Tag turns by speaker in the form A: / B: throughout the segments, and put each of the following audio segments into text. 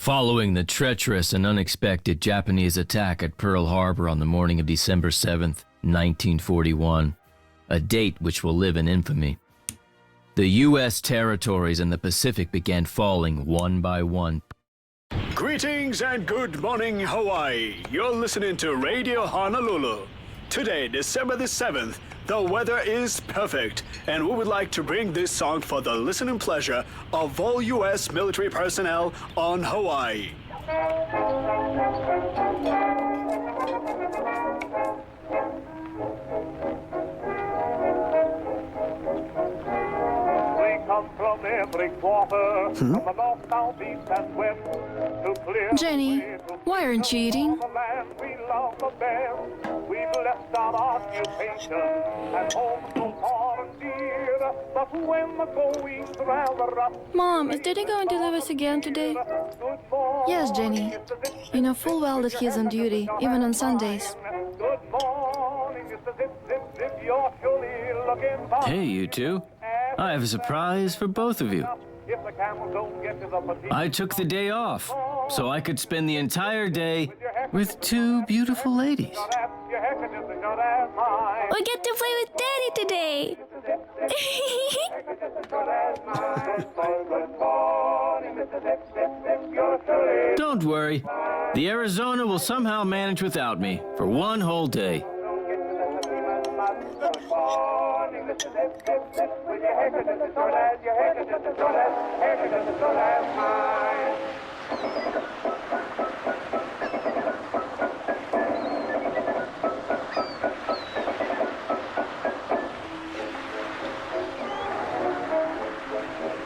A: Following the treacherous and unexpected Japanese attack at Pearl Harbor on the morning of December 7th, 1941, a date which will live in infamy, the U.S. territories in the Pacific began falling one by one.
B: Greetings and good morning, Hawaii. You're listening to Radio Honolulu. Today, December the 7th, the weather is perfect, and we would like to bring this song for the listening pleasure of all U.S. military personnel on Hawaii.
C: Come from every quarter, from the north, south, east, and west, to clear
D: Jenny, why aren't you eating?
C: the land we love the best. We've left our occupation and home so far and dear, but when the going's rather rough,
D: Mom, is Daddy going to leave us again today?
C: good morning,
D: Yes, Jenny. You know full well that he's on duty, even on Sundays.
C: good morning, Mr. Zip, Zip, Zip, you're surely looking fine.
A: Hey, you two. I have a surprise for both of you.
C: If the camels don't get to the petite,
A: I took the day off so I could spend the entire day with two beautiful ladies.
C: that's your heck, and it's not as mine.
D: We get to play with Daddy today!
A: Don't worry. The Arizona will somehow manage without me for one whole day.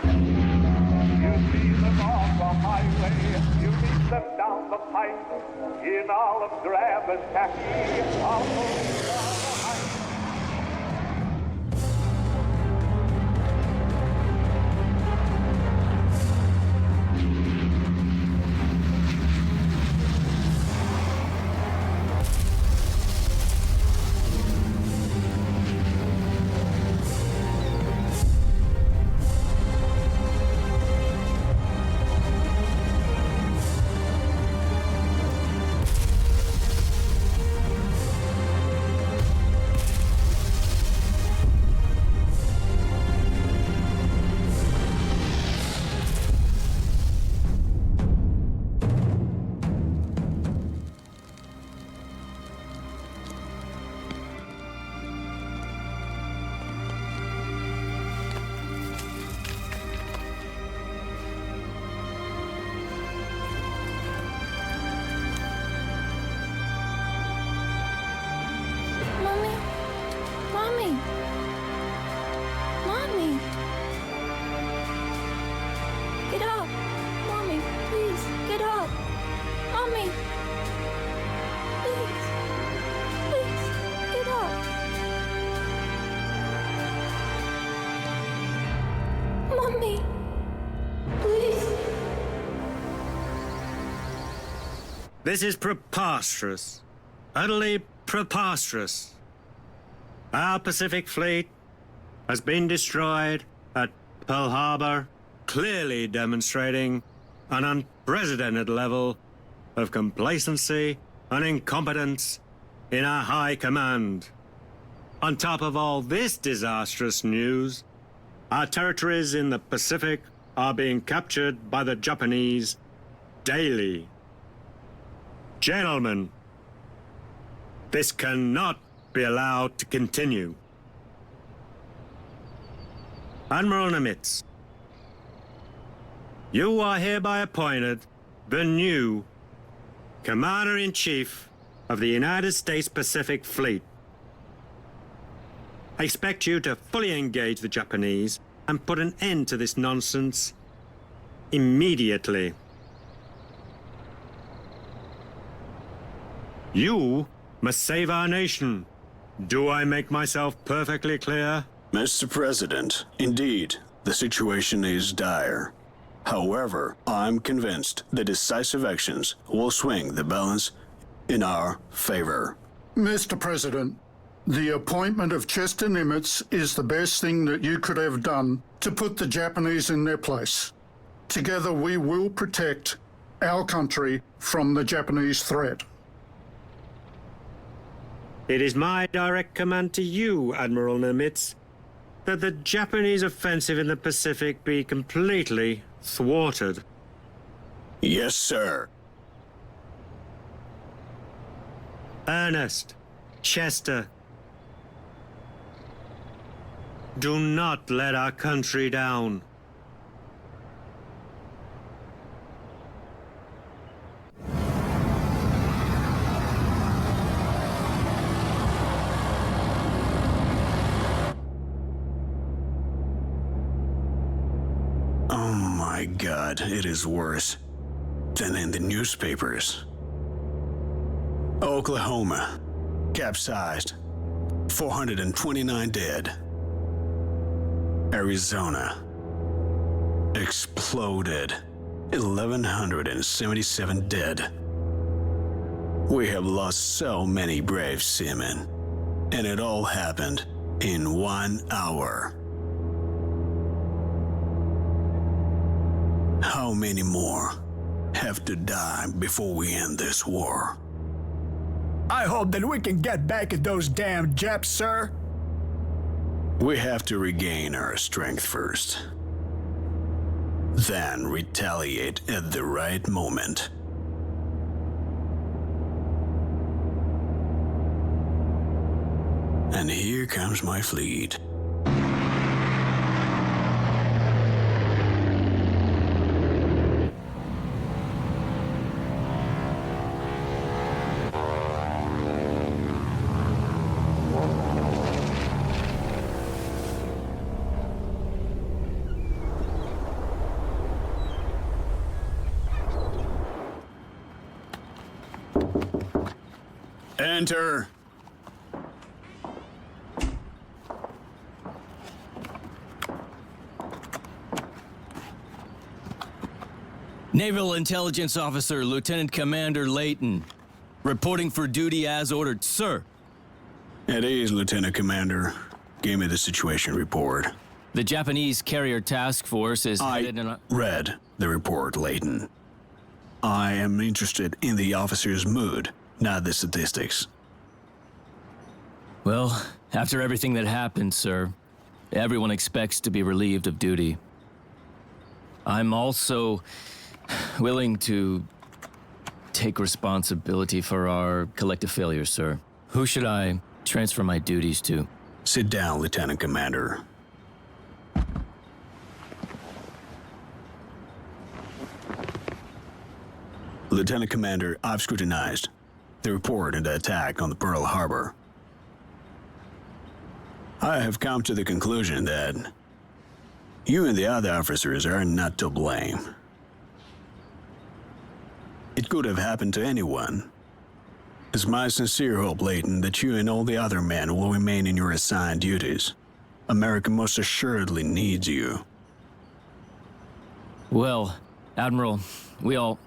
C: You see them on the highway, you meet them down the pike, in olive drab and khaki, all moving down the hike.
D: Mommy? Mommy? Mommy? Get up! Mommy, please, get up! Mommy! Please, please, get up! Mommy! Please!
E: This is preposterous. Utterly preposterous. Our Pacific Fleet has been destroyed at Pearl Harbor, clearly demonstrating an unprecedented level of complacency and incompetence in our high command. On top of all this disastrous news, our territories in the Pacific are being captured by the Japanese daily. Gentlemen, this cannot be allowed to continue. Admiral Nimitz, you are hereby appointed the new Commander-in-Chief of the United States Pacific Fleet. I expect you to fully engage the Japanese and put an end to this nonsense immediately. You must save our nation. Do I make myself perfectly clear?
F: Mr. President, indeed, the situation is dire. However, I'm convinced that decisive actions will swing the balance in our favor.
G: Mr. President, the appointment of Chester Nimitz is the best thing that you could have done to put the Japanese in their place. Together we will protect our country from the Japanese threat.
E: It is my direct command to you, Admiral Nimitz, that the Japanese offensive in the Pacific be completely thwarted.
F: Yes, sir.
E: Ernest, Chester, do not let our country down.
F: Oh my God, it is worse than in the newspapers. Oklahoma, capsized, 429 dead. Arizona, exploded, 1,177 dead. We have lost so many brave seamen, and it all happened in 1 hour. How many more have to die before we end this war?
B: I hope that we can get back at those damn Japs, sir.
F: We have to regain our strength first, then retaliate at the right moment. And here comes my fleet. Enter.
A: Naval Intelligence Officer Lieutenant Commander Layton, reporting for duty as ordered, sir.
F: At ease, Lieutenant Commander. Give me the situation report.
A: The Japanese carrier task force is headed in a...
F: Read the report, Layton. I am interested in the officer's mood, not the statistics.
A: Well, after everything that happened, sir, everyone expects to be relieved of duty. I'm also willing to take responsibility for our collective failure, sir. Who should I transfer my duties to?
F: Sit down, Lieutenant Commander. Lieutenant Commander, I've scrutinized the report and the attack on the Pearl Harbor. I have come to the conclusion that you and the other officers are not to blame. It could have happened to anyone. It's my sincere hope, Layton, that you and all the other men will remain in your assigned duties. America most assuredly needs you.
A: Well, Admiral, we all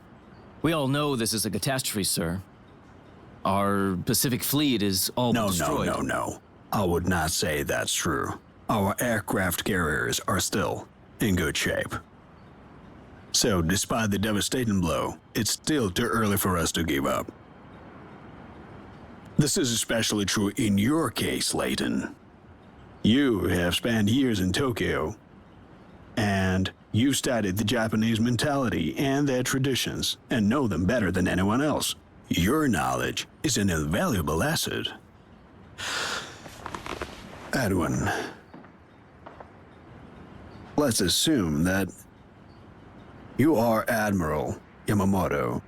A: know this is a catastrophe, sir. Our Pacific Fleet is all but destroyed.
F: No. I would not say that's true. Our aircraft carriers are still in good shape. So, despite the devastating blow, it's still too early for us to give up. This is especially true in your case, Layton. You have spent years in Tokyo, and you studied the Japanese mentality and their traditions and know them better than anyone else. Your knowledge is an invaluable asset. Edwin, let's assume that you are Admiral Yamamoto.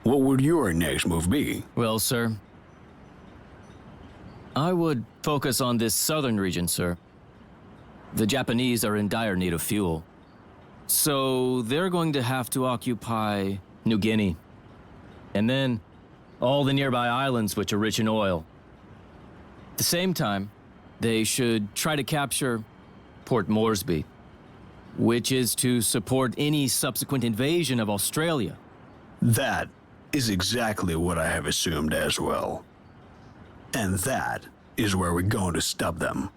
F: What would your next move be?
A: Well, sir, I would focus on this southern region, sir. The Japanese are in dire need of fuel. So they're going to have to occupy New Guinea. And then all the nearby islands which are rich in oil. At the same time, they should try to capture Port Moresby, which is to support any subsequent invasion of Australia.
F: That is exactly what I have assumed as well. And that is where we're going to stop them.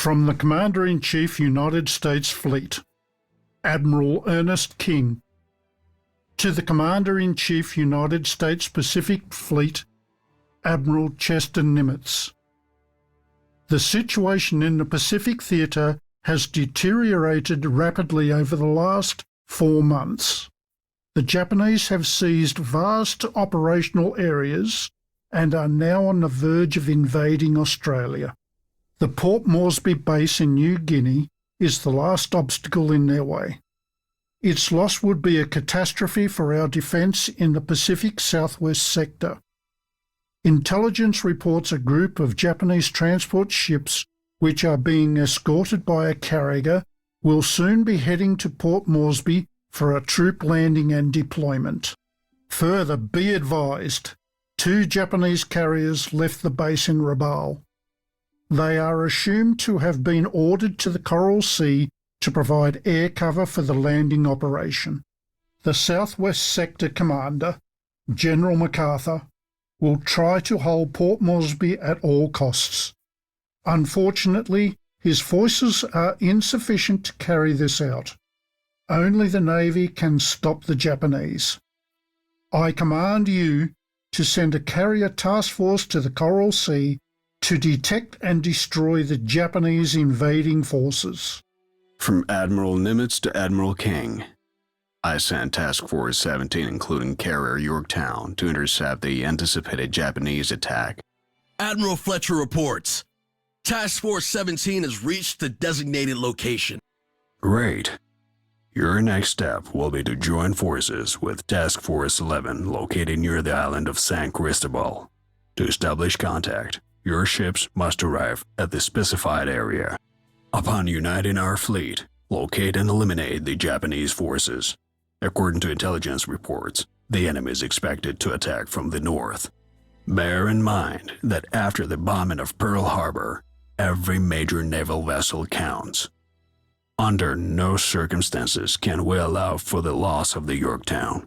G: From the Commander-in-Chief, United States Fleet, Admiral Ernest King. To the Commander-in-Chief, United States Pacific Fleet, Admiral Chester Nimitz. The situation in the Pacific Theatre has deteriorated rapidly over the last 4 months. The Japanese have seized vast operational areas and are now on the verge of invading Australia. The Port Moresby base in New Guinea is the last obstacle in their way. Its loss would be a catastrophe for our defence in the Pacific Southwest sector. Intelligence reports a group of Japanese transport ships which are being escorted by a carrier will soon be heading to Port Moresby for a troop landing and deployment. Further, be advised, 2 Japanese carriers left the base in Rabaul. They are assumed to have been ordered to the Coral Sea to provide air cover for the landing operation. The Southwest Sector Commander, General MacArthur, will try to hold Port Moresby at all costs. Unfortunately, his forces are insufficient to carry this out. Only the Navy can stop the Japanese. I command you to send a carrier task force to the Coral Sea to detect and destroy the Japanese invading forces.
F: From Admiral Nimitz to Admiral King, I sent Task Force 17, including carrier Yorktown, to intercept the anticipated Japanese attack.
H: Admiral Fletcher reports. Task Force 17 has reached the designated location.
F: Great. Your next step will be to join forces with Task Force 11 located near the island of San Cristobal. To establish contact, your ships must arrive at the specified area. Upon uniting our fleet, locate and eliminate the Japanese forces. According to intelligence reports, the enemy is expected to attack from the north. Bear in mind that after the bombing of Pearl Harbor, every major naval vessel counts. Under no circumstances can we allow for the loss of the Yorktown.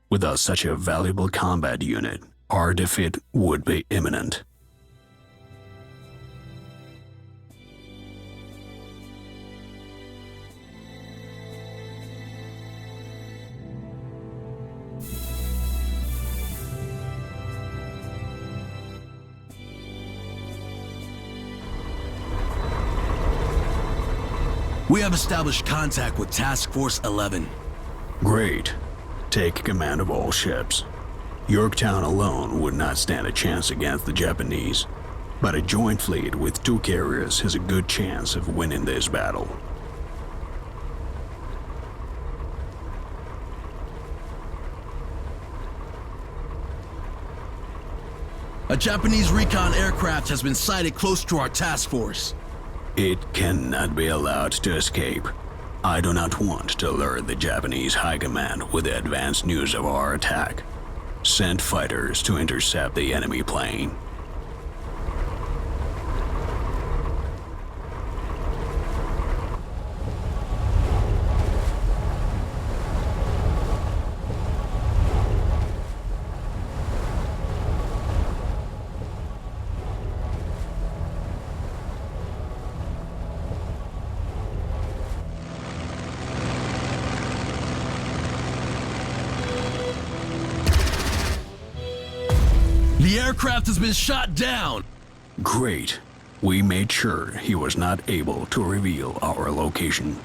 F: Without such a valuable combat unit, our defeat would be imminent.
H: We have established contact with Task Force 11.
F: Great. Take command of all ships. Yorktown alone would not stand a chance against the Japanese, but a joint fleet with 2 carriers has a good chance of winning this battle.
H: A Japanese recon aircraft has been sighted close to our task force.
F: It cannot be allowed to escape. I do not want to alert the Japanese High Command with the advance news of our attack. Send fighters to intercept the enemy plane.
H: The aircraft has been shot down.
F: Great. We made sure he was not able to reveal our location.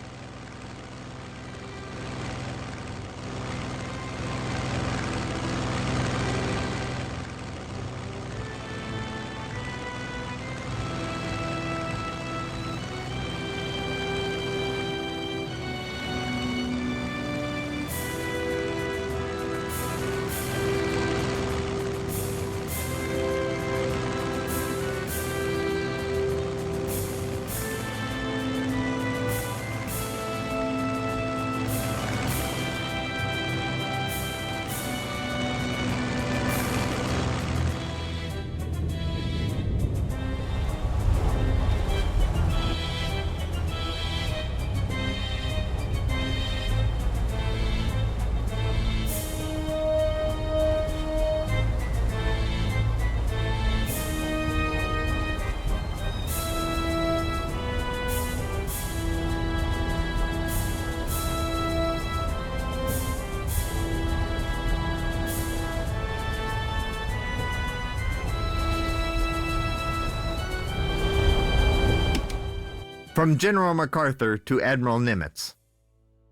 I: From General MacArthur to Admiral Nimitz.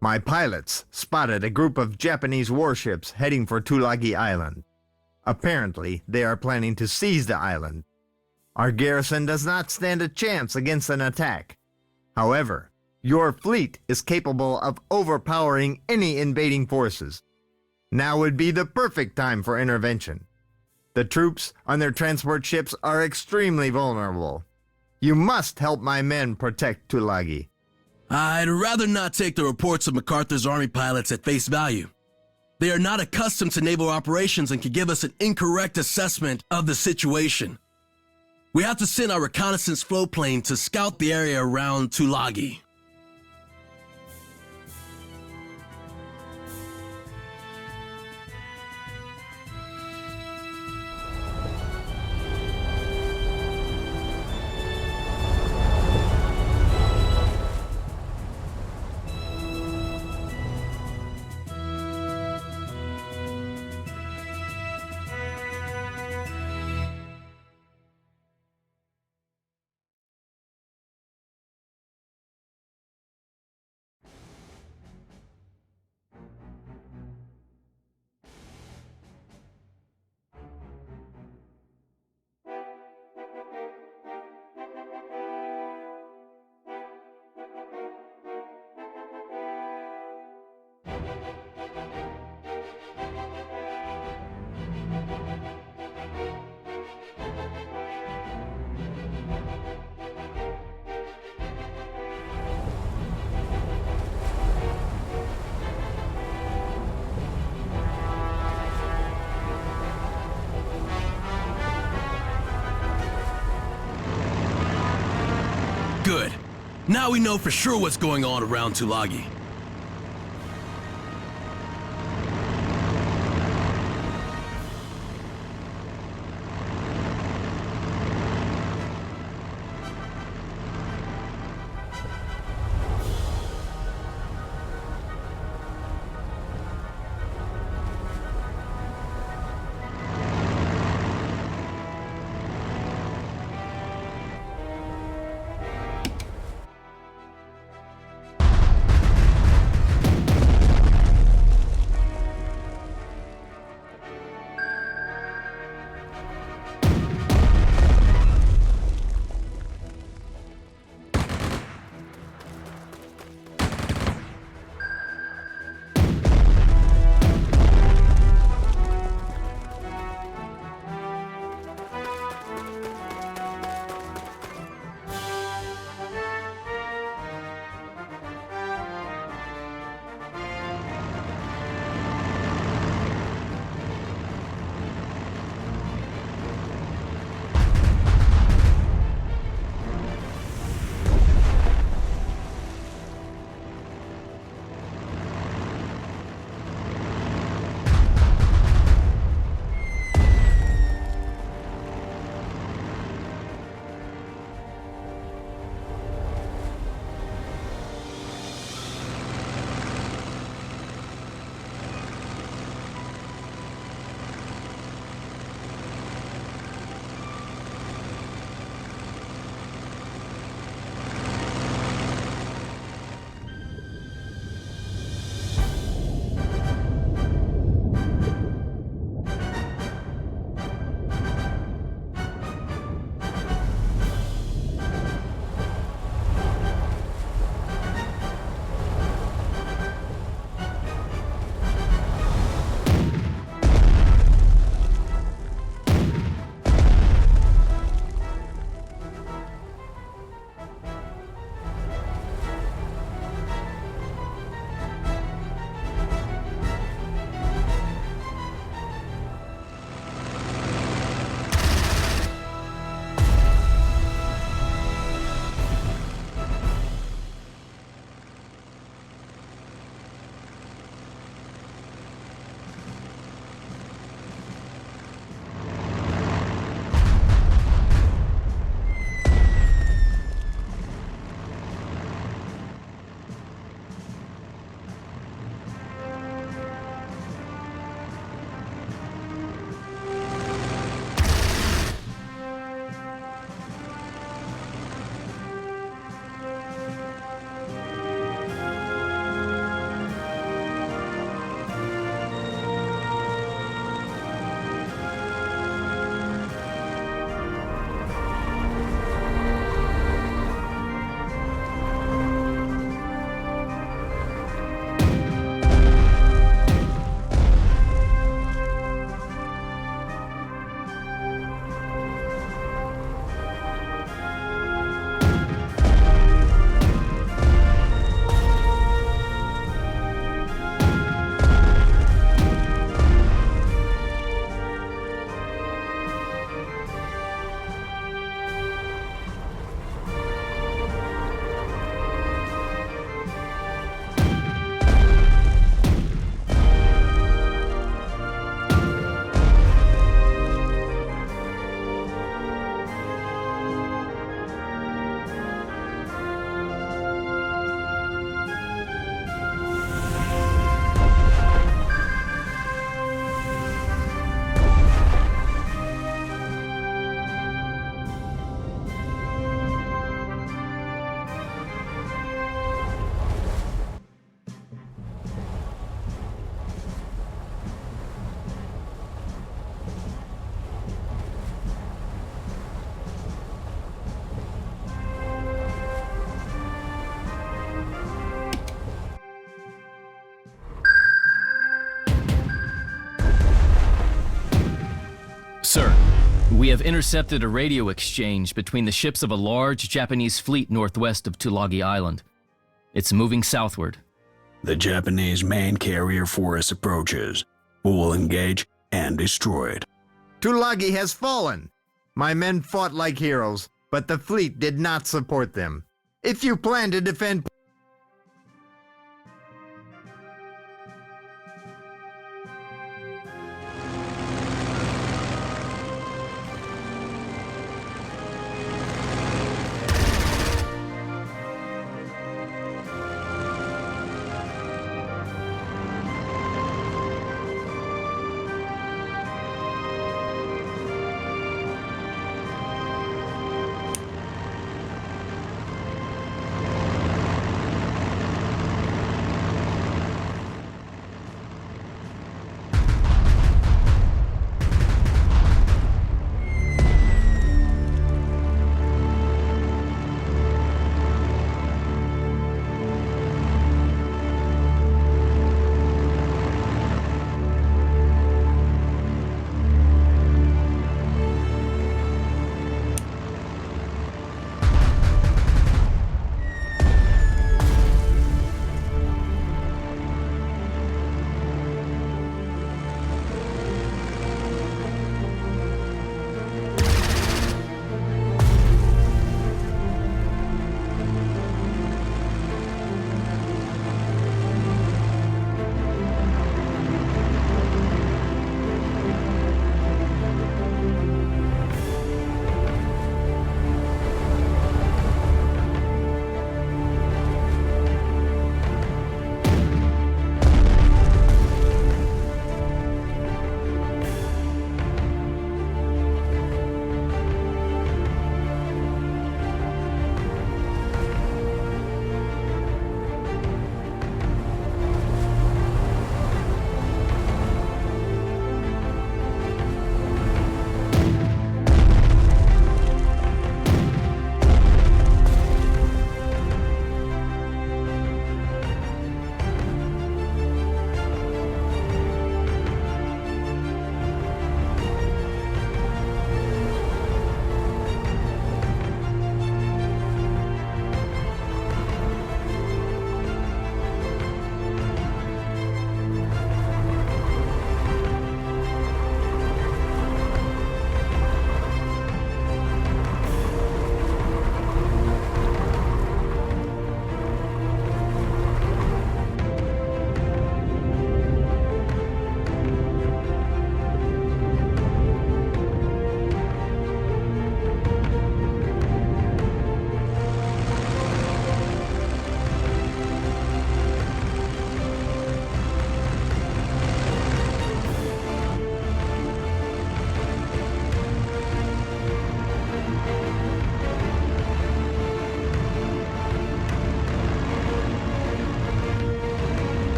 I: My pilots spotted a group of Japanese warships heading for Tulagi Island. Apparently, they are planning to seize the island. Our garrison does not stand a chance against an attack. However, your fleet is capable of overpowering any invading forces. Now would be the perfect time for intervention. The troops on their transport ships are extremely vulnerable. You must help my men protect Tulagi.
H: I'd rather not take the reports of MacArthur's Army pilots at face value. They are not accustomed to naval operations and can give us an incorrect assessment of the situation. We have to send our reconnaissance float plane to scout the area around Tulagi. Good. Now we know for sure what's going on around Tulagi.
A: We have intercepted a radio exchange between the ships of a large Japanese fleet northwest of Tulagi Island. It's moving southward.
F: The Japanese main carrier force approaches. We will engage and destroy it.
I: Tulagi has fallen. My men fought like heroes, but the fleet did not support them. If you plan to defend...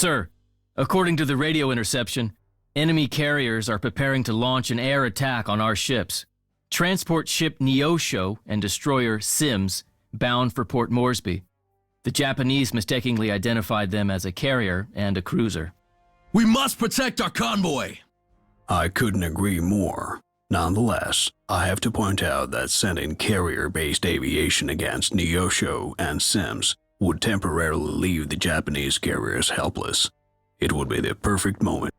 A: Sir, according to the radio interception, enemy carriers are preparing to launch an air attack on our ships. Transport ship Neosho and destroyer Sims bound for Port Moresby. The Japanese mistakenly identified them as a carrier and a cruiser.
H: We must protect our convoy!
F: I couldn't agree more. Nonetheless, I have to point out that sending carrier-based aviation against Neosho and Sims would temporarily leave the Japanese carriers helpless. It would be the perfect moment.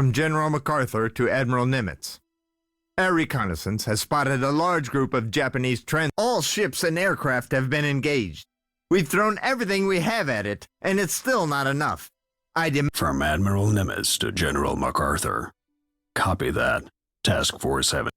I: from General MacArthur to Admiral Nimitz. Air reconnaissance has spotted a large group of Japanese All ships and aircraft have been engaged. We've thrown everything we have at it, and it's still not enough.
F: From Admiral Nimitz to General MacArthur. Copy that. Task Force 7.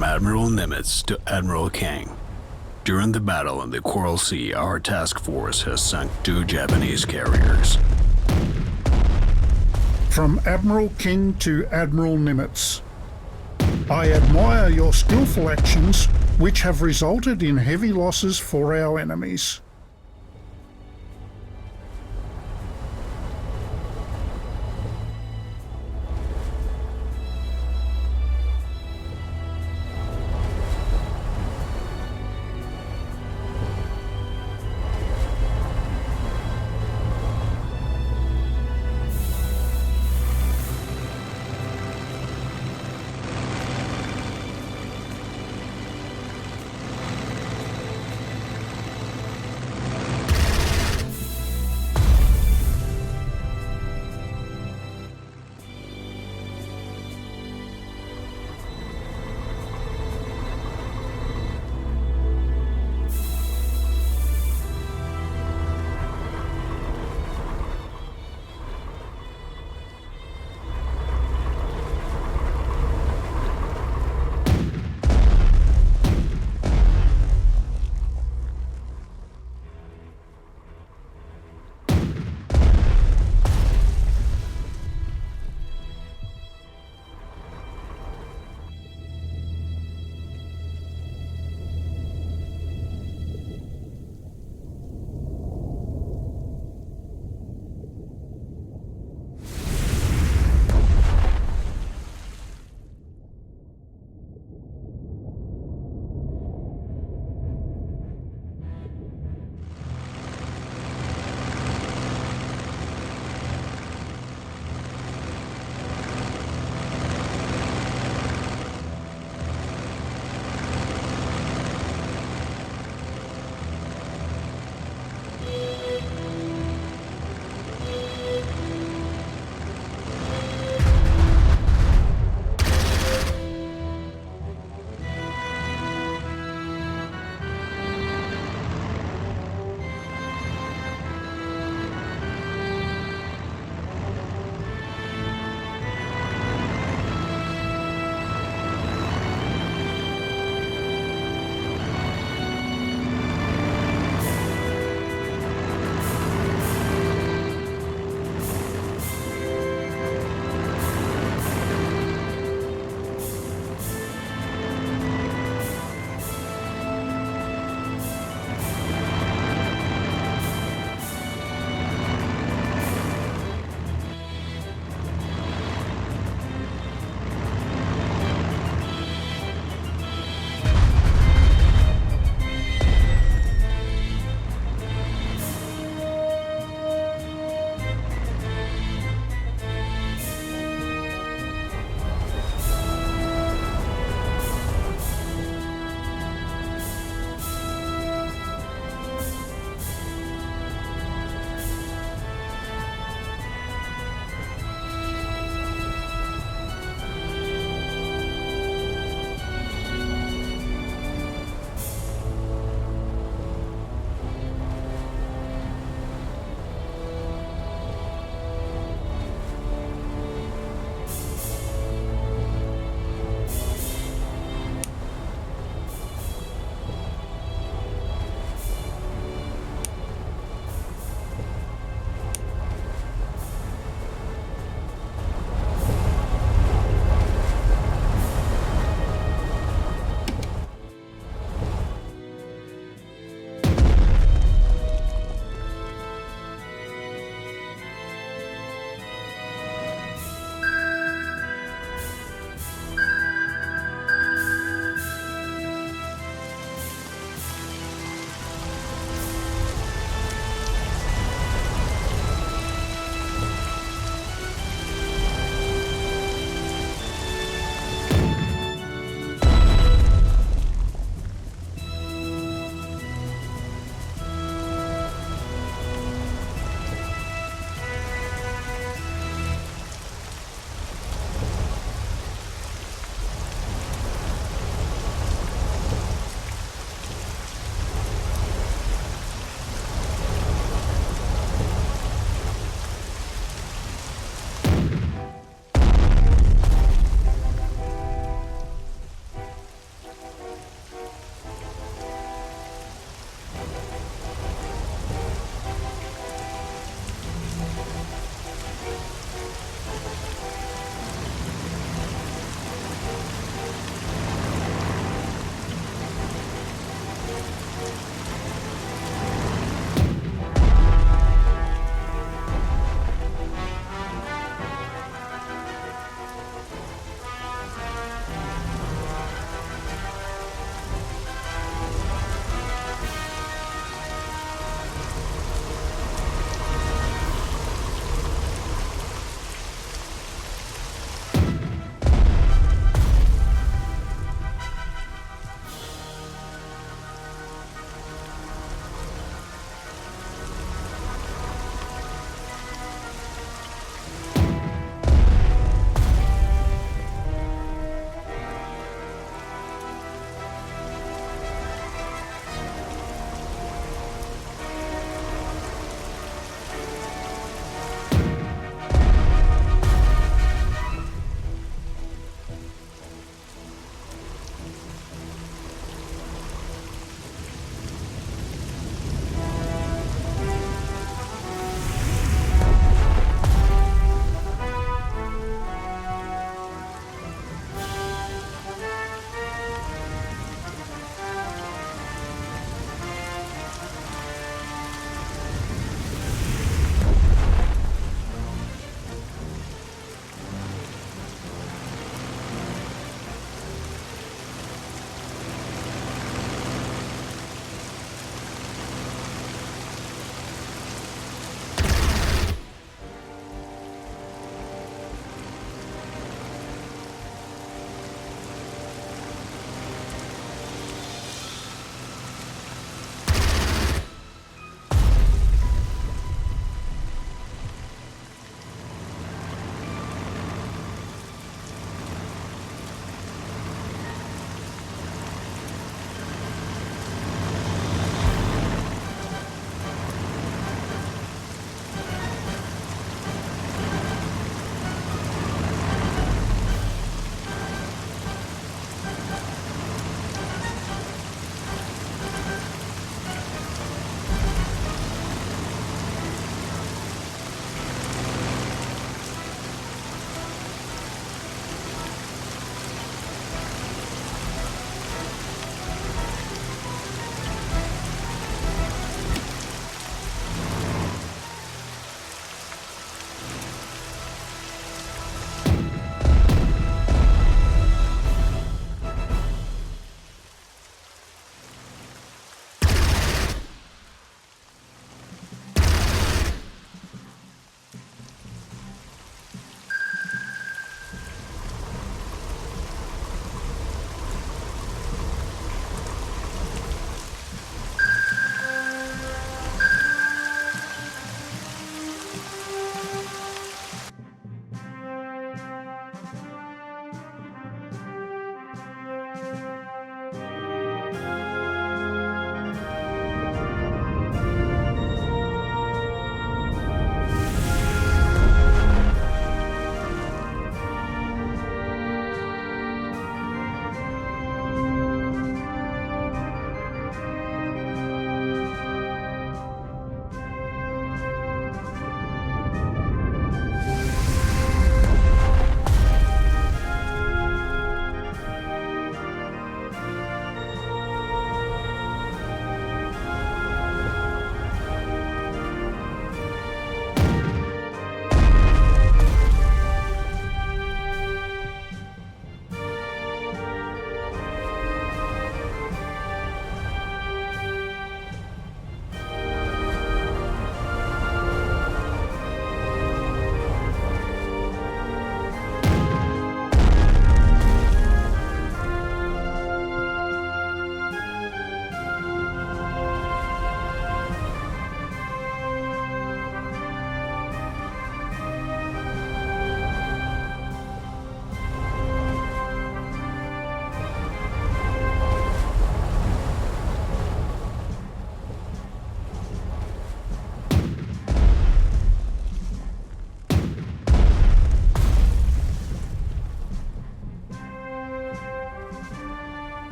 F: From Admiral Nimitz to Admiral King. During the battle in the Coral Sea, our task force has sunk 2 Japanese carriers.
G: From Admiral King to Admiral Nimitz. I admire your skillful actions, which have resulted in heavy losses for our enemies.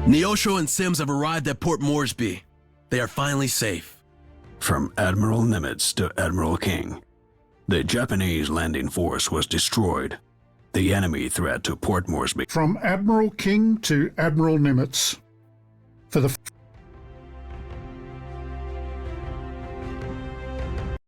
H: Neosho and Sims have arrived at Port Moresby. They are finally safe.
F: From Admiral Nimitz to Admiral King, the Japanese landing force was destroyed. The enemy threat to Port Moresby.
G: From Admiral King to Admiral Nimitz. For the